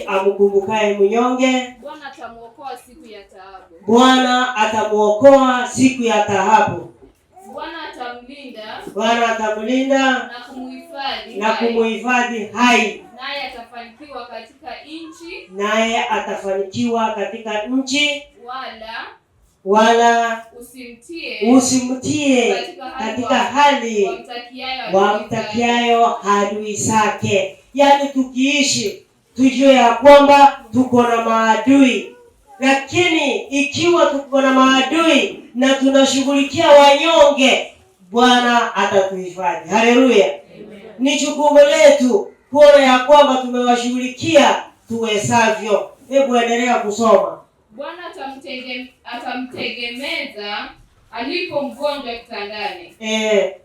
amkumbukaye mnyonge, Bwana atamuokoa siku ya taabu. Bwana atamuokoa siku ya taabu. Bwana atamlinda na kumuhifadhi hai. Naye atafanikiwa katika nchi. Wala usimtie katika hali wamtakiayo adui zake. Yaani tukiishi tujue ya kwamba tuko na maadui, lakini ikiwa tuko na maadui na tunashughulikia wanyonge, Bwana atatuhifadhi. Haleluya. Ni jukumu letu kuona ya kwamba tumewashughulikia tuwezavyo. Hebu endelea kusoma. Bwana atamtegemeza alipo mgonjwa kitandani.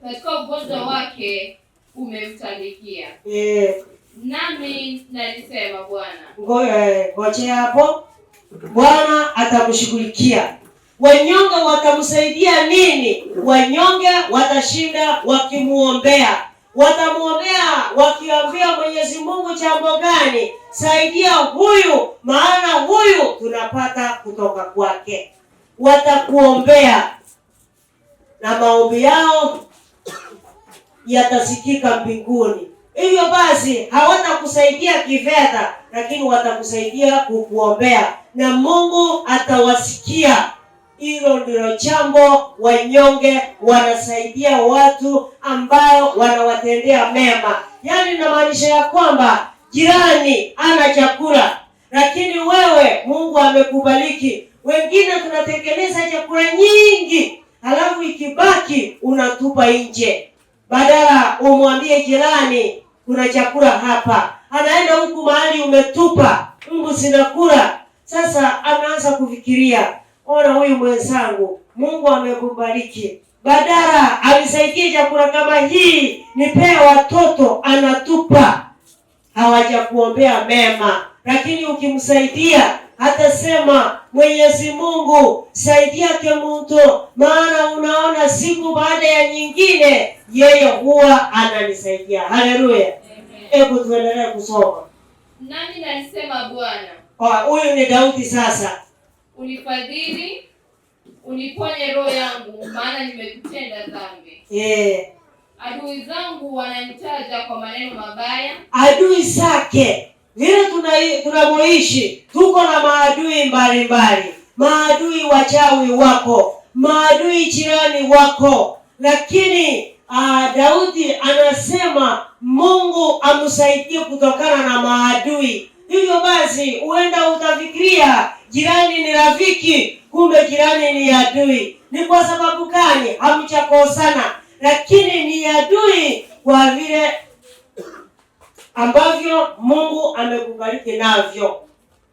Katika ugonjwa wake umemtandikia. Nami nalisema Bwana. Ngoje hapo. Bwana atamshughulikia. Wanyonge watamsaidia nini? Wanyonge watashinda wakimuombea. Watamuombea wakiambia Mwenyezi Mungu jambo gani? Saidia huyu, maana huyu tunapata kutoka kwake. Watakuombea na maombi yao yatasikika mbinguni. Hivyo basi hawatakusaidia kifedha, lakini watakusaidia kukuombea na Mungu atawasikia. Hilo ndilo jambo. Wanyonge wanasaidia watu ambao wanawatendea mema. Yaani inamaanisha ya kwamba jirani ana chakula, lakini wewe Mungu amekubariki. Wengine tunatengeneza chakula nyingi, halafu ikibaki unatupa nje. Badala umwambie jirani kuna chakula hapa, anaenda huku mahali umetupa, Mungu sinakula. Sasa anaanza kufikiria, ona huyu mwenzangu Mungu amekubariki, badala alisaidie chakula kama hii nipea watoto, anatupa. Hawajakuombea mema. Lakini ukimsaidia atasema Mwenyezi Mungu saidia mtu, maana unaona siku baada ya nyingine yeye huwa ananisaidia. Haleluya. Hebu tuendelee kusoma. Nami nalisema Bwana. Huyu ni Daudi sasa. Unifadhili, uniponye roho yangu, maana nimekutenda dhambi. Adui zangu wananitaja kwa maneno mabaya. Adui zake. Vile tunamoishi tuko na maadui mbalimbali. Maadui wachawi wako, maadui jirani wako. Lakini Daudi anasema Mungu amsaidie kutokana na maadui. Hivyo basi huenda utafikiria jirani ni rafiki, kumbe jirani ni adui. Ni kwa sababu gani? Hamchakosana, lakini ni adui kwa vile ambavyo Mungu amekubariki navyo.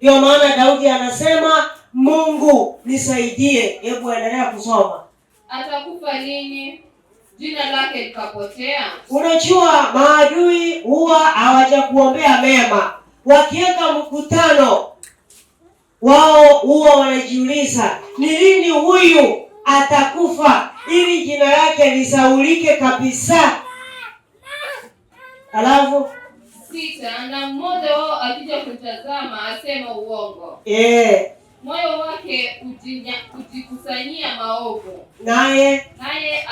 Ndio maana Daudi anasema Mungu nisaidie. Hebu endelea kusoma. Atakufa lini jina lake likapotea? Unajua maadui huwa hawajakuombea mema. Wakiweka mkutano wao huwa wanajiuliza ni lini huyu atakufa ili jina lake lisaulike kabisa. Alafu 6, na mmoja wao akija kutazama asema uongo. Moyo wake ujikusanyia maovu. Naye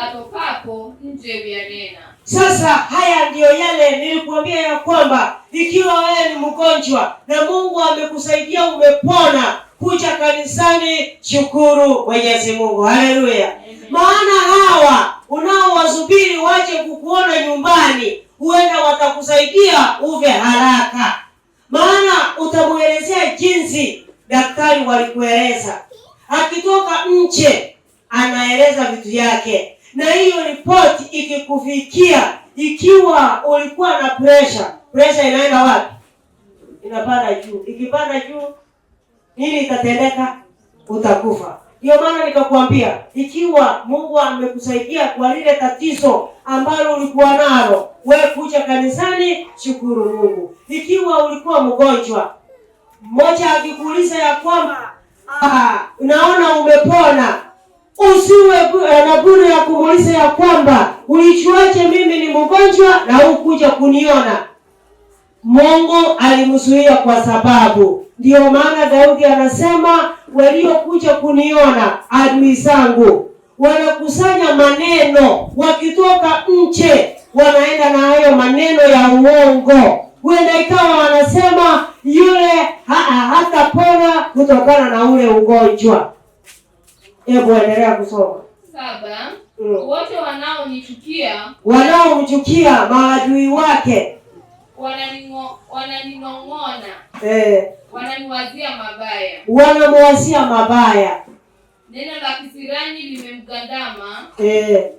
atokapo nje uyanena. Sasa haya ndiyo yale nilikuambia ya kwamba ikiwa wewe ni mgonjwa na Mungu amekusaidia umepona, kuja kanisani, shukuru Mwenyezi Mungu. Haleluya. Maana hawa unaowasubiri waje kukuona nyumbani, huenda watakusaidia uve haraka. Maana utamuelezea jinsi daktari walikueleza. Akitoka nje anaeleza vitu yake. Na hiyo ripoti ikikufikia, ikiwa ulikuwa na pressure inaenda wapi? Inapanda juu. Ikipanda juu, nini itatendeka? Utakufa. Ndio maana nikakwambia, ikiwa Mungu amekusaidia kwa lile tatizo ambalo ulikuwa nalo, wewe kuja kanisani, shukuru Mungu. Ikiwa ulikuwa mgonjwa, mmoja akikuuliza ya kwamba unaona umepona, usiwe na bure ya kumuuliza ya kwamba ulijuaje mimi ni mgonjwa na hukuja kuniona. Mungu alimzuia kwa sababu. Ndio maana Daudi anasema, waliokuja kuniona adui zangu wanakusanya maneno, wakitoka nje wanaenda na hayo maneno ya uongo. Huenda ikawa wanasema yule hatapona kutokana na ule ugonjwa. Hebu endelea kusoma. 7. Wote wanaomchukia maadui wake wananinong'ona. Wanamwazia mabaya. Neno la kisirani limemgandama.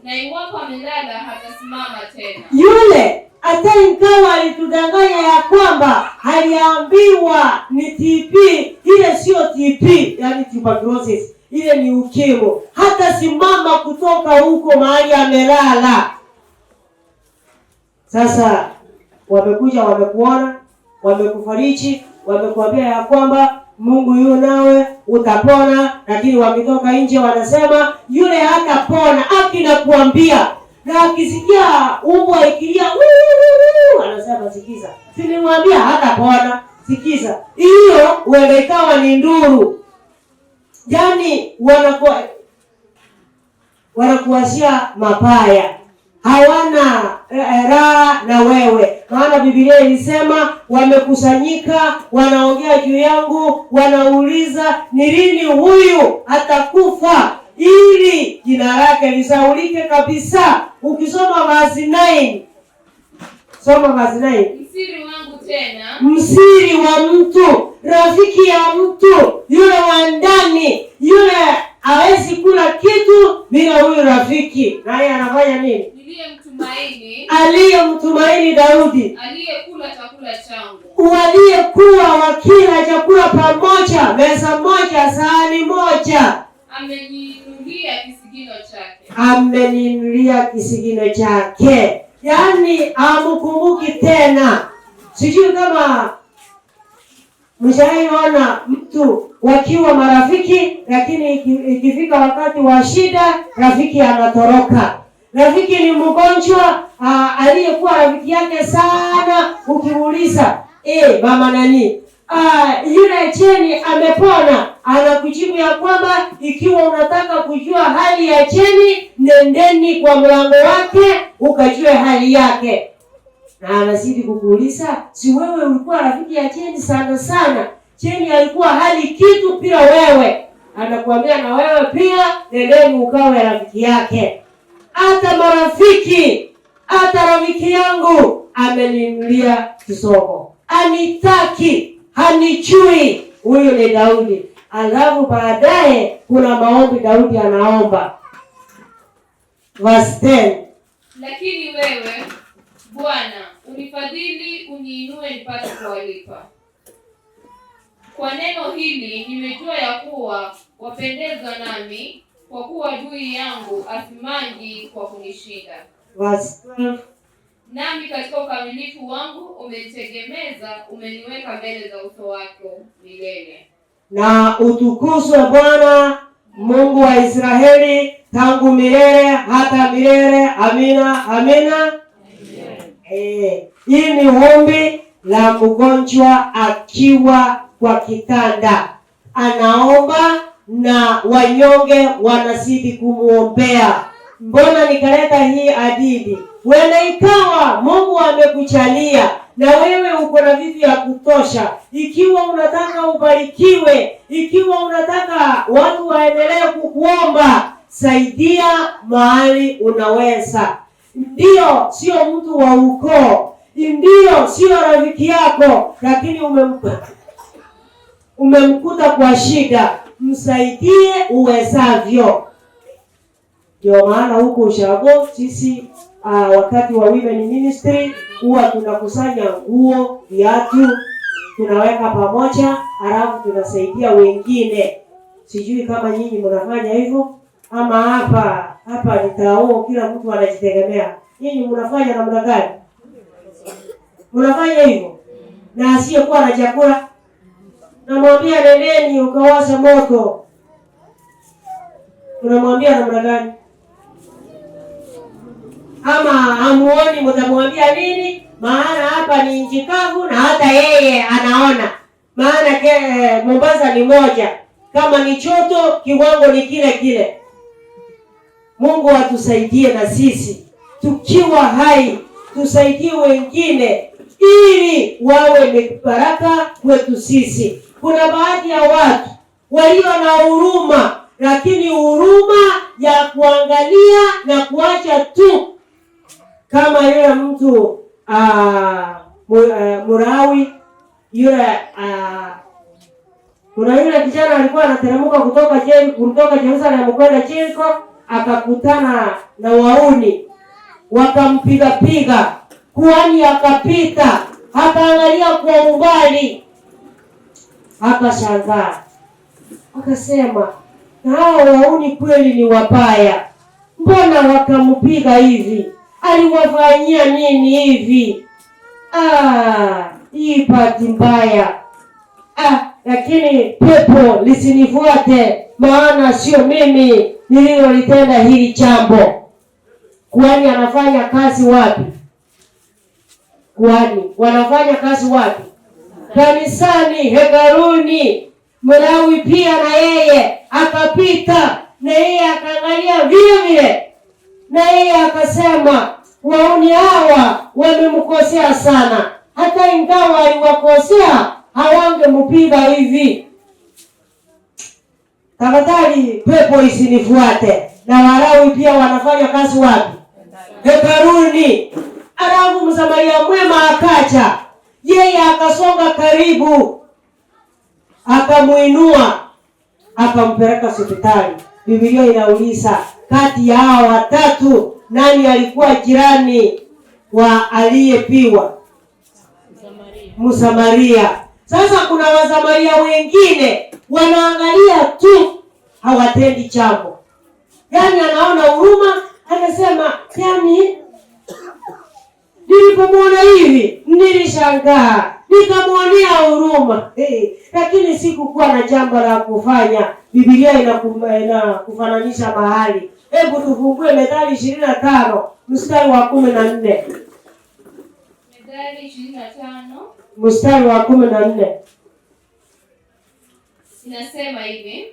Na iwapo amelala hatasimama tena. Yule hata ingawa alitudanganya ya kwamba aliambiwa ni TB, ile sio TB, yani tuberculosis, ile ni ukimwi. Hata simama kutoka huko mahali amelala. Sasa wamekuja, wamekuona, wamekufariji, wamekuambia ya kwamba Mungu yu nawe, utapona, lakini wakitoka nje wanasema yule hatapona. Akina kuambia, na akisikia umbwa ikilia anasema sikiza, sinimwambia hatapona, sikiza. Hiyo wewe ikawa ni nduru. Yaani wanakuashia mabaya, hawana raha na wewe. Maana Biblia ilisema wamekusanyika, wanaongea juu yangu, wanauliza ni lini huyu atakufa, ili jina lake lisaulike kabisa. Ukisoma verse 9, soma verse 9. Msiri wangu tena, msiri wa mtu, rafiki ya mtu, yule wa ndani, yule hawezi kula kitu bila huyu rafiki. Naye anafanya nini? Aliyemtumaini Daudi, aliyekula chakula changu, waliyekuwa wakila chakula pamoja, meza moja, sahani moja. Ameniinulia kisigino chake. Yaani hamkumbuki tena. Sijui kama mshaiona mtu wakiwa marafiki, lakini ikifika wakati wa shida rafiki anatoroka. Rafiki ni mgonjwa, aliyekuwa rafiki yake sana, ukimuuliza mama nani, yule Cheni amepona, anakujibu ya kwamba ikiwa unataka kujua hali ya Cheni, nendeni kwa mlango wake ukajue hali yake. Na anazidi kukuuliza, si wewe ulikuwa rafiki ya Cheni sana, Cheni alikuwa hali kitu pia wewe. Anakuambia na wewe pia nendeni ukawe rafiki yake. Hata marafiki, hata rafiki yangu ameninulia kisomo, anitaki, hanichui. Huyu ni Daudi. Alafu baadaye kuna maombi Daudi anaomba. Verse 10. Lakini wewe Bwana unifadhili, uniinue nipate kuwalipa. Kwa neno hili nimejua ya kuwa wapendezwa nami, kwa kuwa adui yangu asimangi kwa kunishinda. Verse 12. Nami katika ukamilifu wangu umenitegemeza, umeniweka mbele za uso wako milele. Na utukuzwe Bwana Mungu wa Israeli tangu milele hata milele. Amina, amina. Hii ni ombi la mgonjwa akiwa kwa kitanda, anaomba na wanyonge wanazidi kumuombea. Mbona nikaleta hii hadithi? Wenda ikawa Mungu amekujalia na wewe uko na vitu ya kutosha. Ikiwa unataka ubarikiwe, ikiwa unataka watu waendelee kukuomba, saidia mahali unaweza. Ndio sio mtu wa ukoo, ndio sio rafiki yako, lakini umemkuta kwa shida, msaidie uwezavyo. Ndio maana huko Ushago sisi wakati wa women ministry huwa tunakusanya nguo, viatu, tunaweka pamoja, halafu tunasaidia wengine. Sijui kama nyinyi mnafanya hivyo ama hapa nitao kila mtu anajitegemea. Nyinyi mnafanya namna gani? Mnafanya hivyo? Na asiyekuwa na chakula namwambia nendeni ukawasha moto. Unamwambia namna gani? Ama hamuoni mtamwambia nini? maana hapa ni nchi kavu na hata yeye anaona. Maana Mombasa ni moja, kama ni choto kiwango ni kile kile. Mungu atusaidie na sisi tukiwa hai tusaidie wengine ili wawe baraka kwetu sisi. Kuna baadhi ya watu walio na huruma, lakini huruma ya kuangalia na kuacha tu, kama yule mtu Murawi yule kuna yule kijana alikuwa anateremka kutoka Jerusalem kwenda Jericho, akakutana na wauni wakampiga. Kuhani akapita, akaangalia kwa umbali, akashangaa, akasema, na hao wauni kweli ni wabaya, mbona wakampiga hivi? Aliwafanyia nini hivi? Hii bahati mbaya. Lakini pepo lisinifuate, maana sio mimi nililolitenda hili jambo. Kuhani anafanya kazi wapi? Kuhani wanafanya kazi wapi? Kanisani, hekaluni. Mlawi pia na yeye akapita, na yeye akaangalia vile vile, na yeye akasema, wauni hawa wamemkosea sana, hata ingawa aliwakosea hawangempiga hivi. Tafadhali pepo isinifuate. Na Walawi pia wanafanya kazi wapi? Hekaluni. Alafu Msamaria mwema akaja, yeye akasonga karibu, akamuinua, akampeleka hospitali. Biblia inauliza, kati ya hao watatu nani alikuwa jirani wa aliyepiwa? Msamaria. Sasa kuna Wasamaria wengine wanaangalia tu, hawatendi jambo. Yaani anaona huruma, anasema, yaani nilipomwona hivi nilishangaa, nikamwonea huruma, lakini sikukuwa na jambo la kufanya. Biblia inakufananisha mahali. Hebu tufungue Methali 25 mstari wa 14. Methali 25 mstari wa 14. Inasema hivi,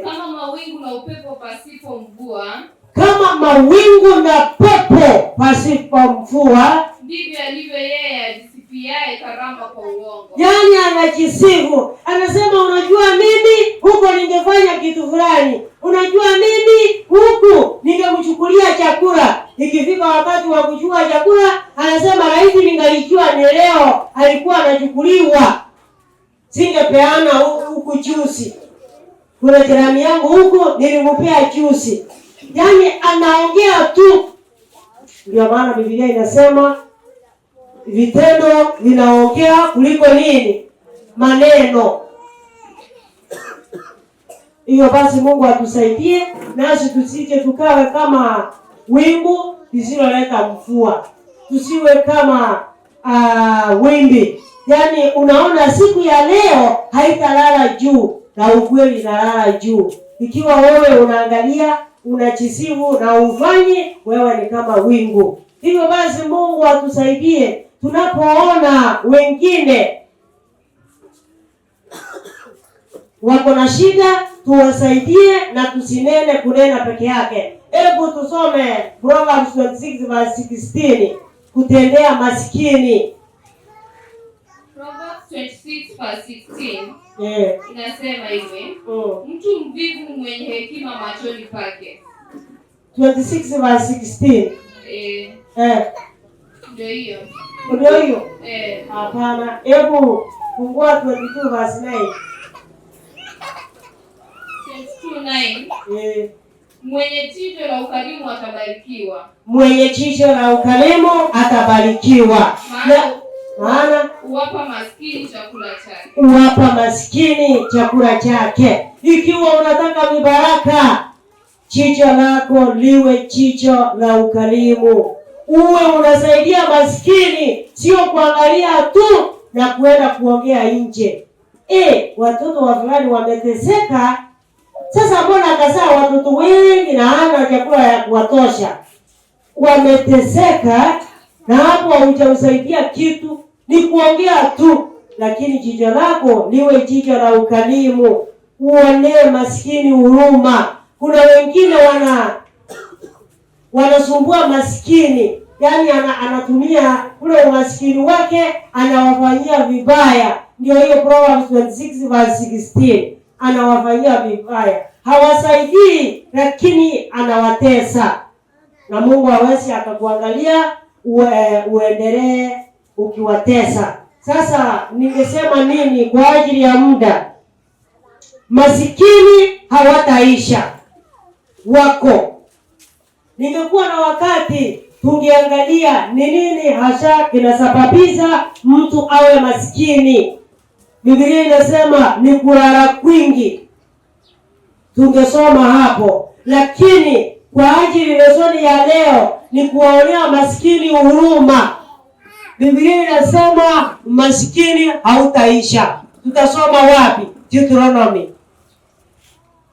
kama mawingu na upepo pasipo mvua, kama mawingu na pepo pasipo mvua, ndivyo alivyo yeye ajisifiaye karama kwa uongo. Yaani anajisifu, anasema, unajua mimi huko ningefanya kitu fulani, unajua mimi huku ningemchukulia chakula. Ikifika wakati wa kuchukua chakula, anasema, rais ningalijua ni leo alikuwa anachukuliwa, singepeana huku juzi. Kuna jirani yangu huku nilimupea juzi. Yaani anaongea tu. Ndio maana Biblia inasema vitendo vinaongea kuliko nini? Maneno. Hiyo basi Mungu atusaidie nasi tusije tukawe kama wingu lisiloleta mvua. Tusiwe kama wimbi. Yaani unaona siku ya leo haitalala juu na ukweli inalala juu. Ikiwa wewe unaangalia, unachisifu na ufanye, wewe ni kama wingu. Hivyo basi Mungu atusaidie tunapoona wengine wako na shida, tuwasaidie na tusinene kunena peke yake. Hebu tusome Proverbs 26 verse 16, kutendea maskini. Proverbs 26 verse 16. Inasema hivi, mtu mvivu mwenye hekima machoni pake. 26 verse 16. Ndio hiyo. Ndio hiyo? Hapana. Hebu fungua 22 verse 9. 22:9. Mwenye jicho la ukarimu atabarikiwa. Mwenye jicho la ukarimu atabarikiwa. Maana uwapa maskini chakula chake. Uwapa maskini chakula chake. Ikiwa unataka mibaraka, jicho lako liwe jicho la ukarimu. Uwe unasaidia maskini, sio kuangalia tu na kuenda kuongea nje. Watoto wa fulani wameteseka. Sasa mbona akazaa watoto wengi na hana chakula ya kuwatosha? Wameteseka, na hapo hujamsaidia kitu, ni kuongea tu, lakini jicho lako liwe jicho la ukarimu, uonee maskini huruma. Kuna wengine wanasumbua maskini, yani anatumia ule umaskini wake anawafanyia vibaya. Ndio hiyo Proverbs 26 verse 16, anawafanyia vibaya, hawasaidii, lakini anawatesa. Na Mungu hawezi akakuangalia uendelee ukiwatesa. Sasa ningesema nini kwa ajili ya muda? Masikini hawataisha wako. Ningekuwa na wakati tungeangalia ni nini hasa kinasababisha mtu awe masikini. Biblia inasema ni kulala kwingi, tungesoma hapo, lakini kwa ajili lesoni ya leo ni kuwaonea maskini huruma. Biblia inasema maskini hautaisha. Tutasoma wapi? Deuteronomy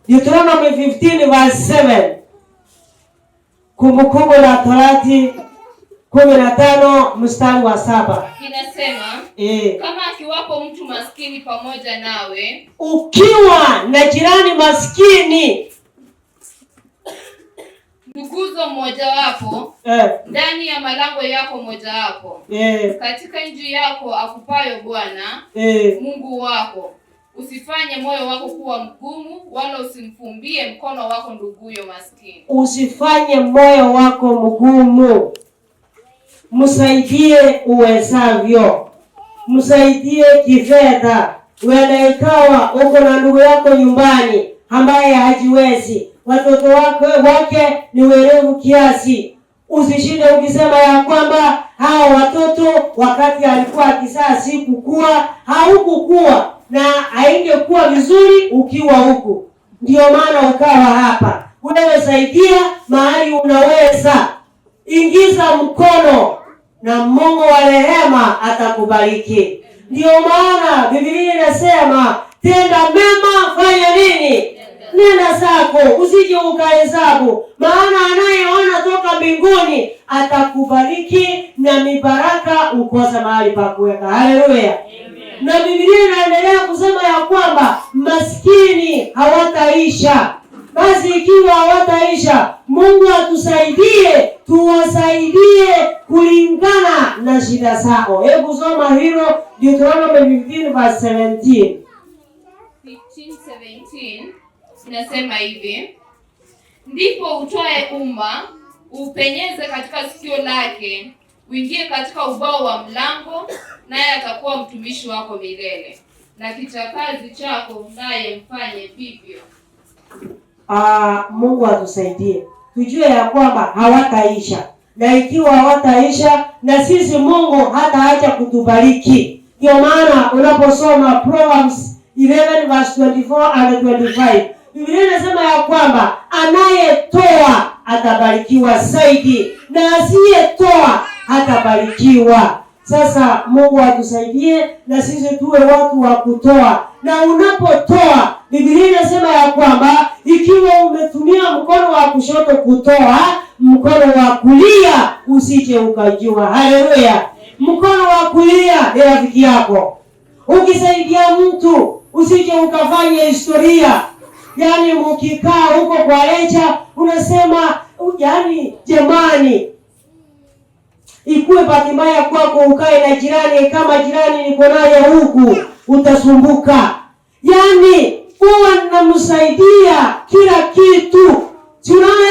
15 verse 7. Kumbukumbu la Torati 15 mstari wa 7. Inasema kama akiwapo mtu maskini pamoja nawe, ukiwa na jirani maskini, nduguzo mmoja wapo ndani ya malango yako moja wapo katika nchi yako akupayo Bwana Mungu wako, usifanye moyo wako kuwa mgumu, wala usimfumbie mkono wako nduguyo maskini. Usifanye moyo wako mgumu, msaidie uwezavyo, msaidie kifedha. Wenda ikawa uko na ndugu yako nyumbani ambaye hajiwezi, watoto wake ni werevu kiasi, usishinde ukisema ya kwamba hao watoto wakati alikuwa akizaa sikukua, haukukua na haingekuwa vizuri ukiwa huku, ndio maana ukawa hapa. Wewe saidia mahali unaweza, ingiza mkono na Mungu wa rehema atakubariki. Ndio maana Biblia inasema tenda mema, fanya nini? Nenda zako, usije ukahesabu, maana anayeona toka mbinguni atakubariki na mibaraka ukosa mahali pa kuweka. Haleluya. Na Biblia inaendelea kusema ya kwamba maskini hawataisha. Basi ikiwa hawataisha, Mungu atusaidie, tuwasaidie kulingana na shida zao. Hebu soma hilo Deuteronomy 15 verse 17. 15:17 inasema hivi: ndipo utoe umma, upenyeze katika sikio lake, uingie katika ubao wa mlango, naye atakuwa mtumishi wako milele, na kichakazi chako naye mfanye vivyo. Mungu atusaidie tujue ya kwamba hawataisha, na ikiwa hawataisha, na sisi Mungu hataacha kutubariki. Ndio maana unaposoma Proverbs 11 verse 24 and 25, Biblia inasema ya kwamba anayetoa atabarikiwa zaidi, na asiyetoa hatabarikiwa. Sasa Mungu atusaidie na sisi tuwe watu wa kutoa. Na unapotoa, Biblia inasema ya kwamba ikiwa umetumia mkono wa kushoto kutoa, mkono wa kulia usije ukajua. Haleluya. Mkono wa kulia ni rafiki yako. Ukisaidia mtu usije ukafanya historia. Yaani mkikaa huko kwa lecha unasema yaani jamani, ikuwe bahati mbaya kwako ukae na jirani, kama jirani niko naye huku utasumbuka. Yaani huwa namsaidia kila kitu. Si unaona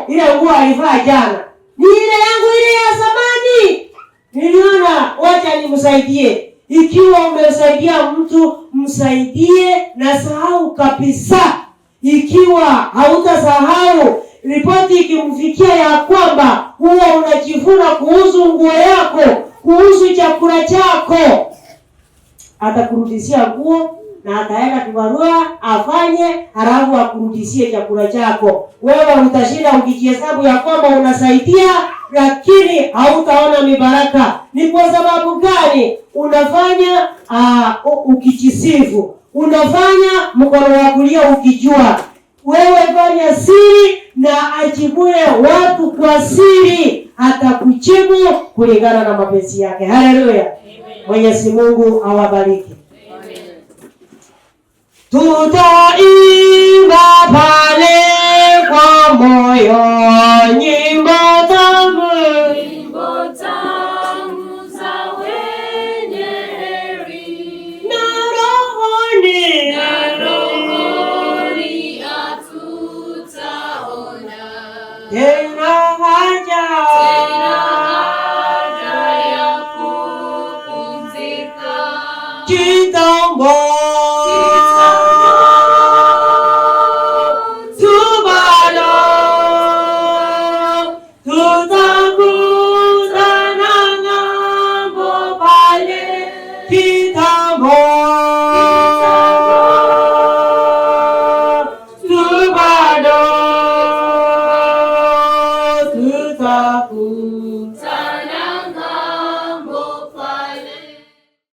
ile nguo alivaa jana ni ile yangu ile ya zamani, niliona wacha nimsaidie. Ikiwa umesaidia mtu, msaidie na sahau kabisa. Ikiwa hautasahau, ripoti ikimfikia ya kwamba huwa unajivuna kuhusu nguo yako, kuhusu chakula chako, atakurudishia nguo na ataenda kibarua afanye, halafu akurudishie chakula chako. Wewe utashinda ukijihesabu ya kwamba unasaidia, lakini hautaona mibaraka. Ni kwa sababu gani? Unafanya ukijisifu, unafanya mkono wa kulia ukijua wewe fanya siri, na ajibue watu kwa siri, atakujibu kulingana na mapenzi yake. Haleluya. Mwenyezi Mungu awabariki. Tutaimba pale kwa moyo nyimbo tamu za wenye heri, na rohoni hatutaona tena haja ya kupumzika kitambo